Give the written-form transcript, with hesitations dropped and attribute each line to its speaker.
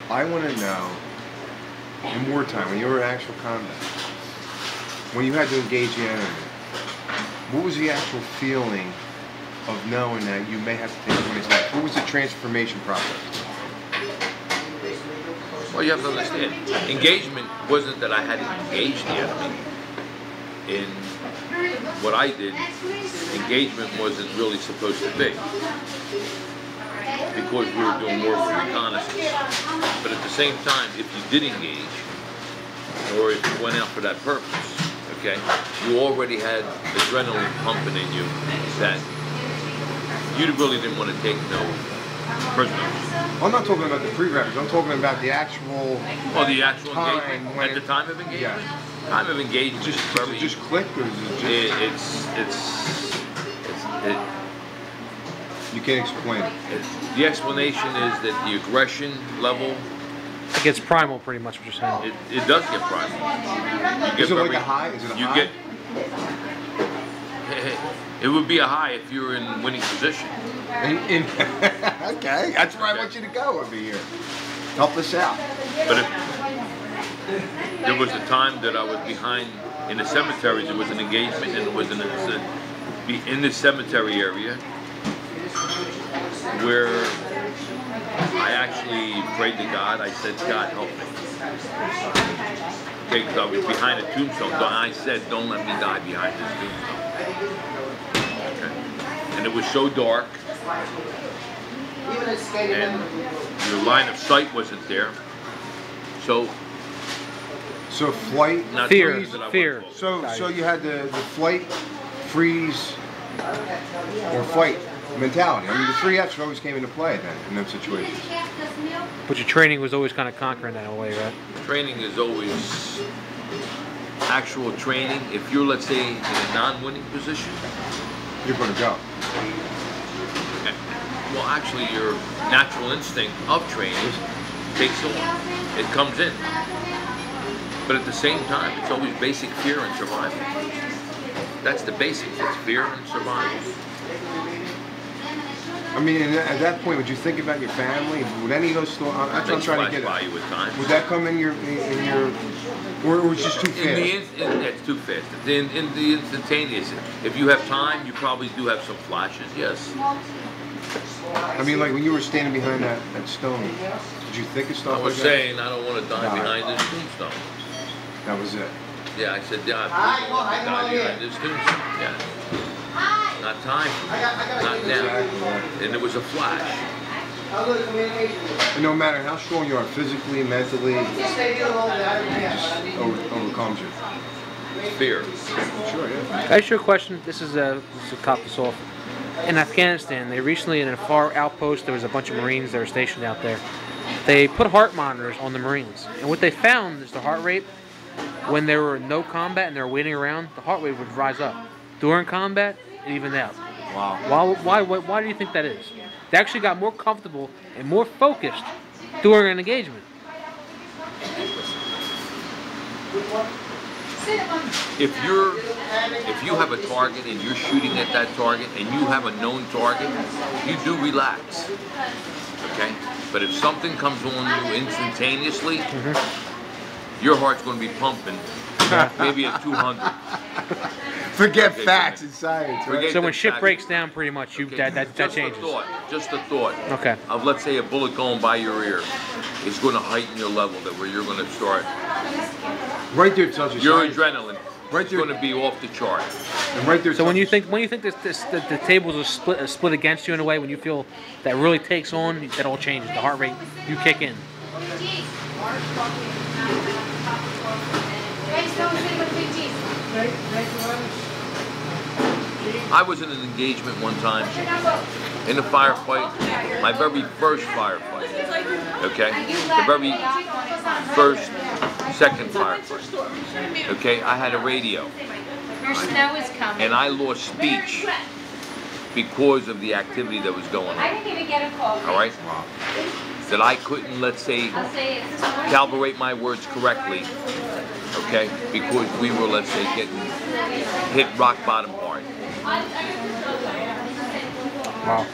Speaker 1: I want to know, in wartime, when you were in actual combat, when you had to engage the enemy, what was the actual feeling of knowing that you may have to take somebody's life? What was the transformation process?
Speaker 2: Well, you have to understand, engagement wasn't that I had to engage the enemy. In what I did, engagement wasn't really supposed to be, because we were doing more reconnaissance. But at the same time, if you did engage, or if you went out for that purpose, okay, you already had adrenaline pumping in you that you really didn't want to take no prisoners.
Speaker 1: I'm not talking about the pre-reps. I'm talking about the actual.
Speaker 2: Oh, the actual engagement
Speaker 1: when
Speaker 2: at the time of engagement.
Speaker 1: Yeah.
Speaker 2: Time of engagement.
Speaker 1: Does it just click, or is it just? You can't explain it.
Speaker 2: The explanation is that the aggression level.
Speaker 3: It gets primal, pretty much what you're saying.
Speaker 2: It does get primal.
Speaker 1: Is it like a high? Is it a high?
Speaker 2: It would be a high if you were in winning position.
Speaker 1: Okay, that's where I want you to go over here. Help us out.
Speaker 2: But if there was a time that I was behind in the cemetery, there was an engagement, and it was in the cemetery area where I actually prayed to God. I said, God, help me. Okay, because I was behind a tombstone. So I said, don't let me die behind this tombstone. Okay. And it was so dark, and your line of sight wasn't there. So
Speaker 1: flight,
Speaker 3: fear.
Speaker 1: So you had the flight, freeze, or fight mentality. I mean, the 3 F's always came into play then in those situations.
Speaker 3: But your training was always kind of conquering that in a way, right?
Speaker 2: Training is always actual training. If you're, let's say, in a non-winning position,
Speaker 1: you're going to go.
Speaker 2: Well, actually, your natural instinct of training takes on. It comes in. But at the same time, it's always basic fear and survival. That's the basics. It's fear and survival.
Speaker 1: I mean, at that point, would you think about your family? Would any of those thoughts? That's what I'm trying to get at.
Speaker 2: You at times.
Speaker 1: Would that come in your, or was it just too fast?
Speaker 2: It's too fast. In the instantaneous, if you have time, you probably do have some flashes. Yes.
Speaker 1: I mean, like when you were standing behind that stone, did you think of stuff like that?
Speaker 2: I was saying, I don't want to die behind this tombstone.
Speaker 1: That was it.
Speaker 2: Yeah, I said, yeah, I don't want to die behind this tombstone. Yeah. Not time, not now. And it was a flash.
Speaker 1: And no matter how strong you are physically, mentally, it just overcomes you.
Speaker 2: Fear.
Speaker 1: Sure, yeah.
Speaker 3: I ask you a question. This is to top this off. In Afghanistan, they recently, in a far outpost, there was a bunch of Marines that were stationed out there. They put heart monitors on the Marines. And what they found is the heart rate, when they were in no combat and they were waiting around, the heart rate would rise up. During combat, it evened out.
Speaker 1: Wow.
Speaker 3: Why do you think that is? They actually got more comfortable and more focused during an engagement.
Speaker 2: If you have a target and you're shooting at that target and you have a known target, you do relax. Okay? But if something comes on you instantaneously, your heart's going to be pumping maybe at 200.
Speaker 1: Forget facts and science. Right?
Speaker 3: So when shit breaks down, pretty much, that changes.
Speaker 2: Just a thought.
Speaker 3: Okay.
Speaker 2: Of, let's say, a bullet going by your ear is going to heighten your level that where you're going to start.
Speaker 1: Right there tells you
Speaker 2: your
Speaker 1: science.
Speaker 2: adrenaline.
Speaker 1: Right
Speaker 2: is
Speaker 1: there.
Speaker 2: going to be off the chart.
Speaker 1: And right there.
Speaker 3: So when you think the tables are split against you in a way, when you feel that really takes on, that all changes. The heart rate, you kick in.
Speaker 2: I was in an engagement one time in a firefight, my very first firefight. Okay, the very first, second firefight. Okay, I had a radio.
Speaker 4: Your snow is coming.
Speaker 2: And I lost speech because of the activity that was going on.
Speaker 4: I didn't even get a call.
Speaker 2: All right? That I couldn't, let's say, calibrate my words correctly, okay? Because we were, let's say, getting hit rock bottom hard.
Speaker 3: Wow.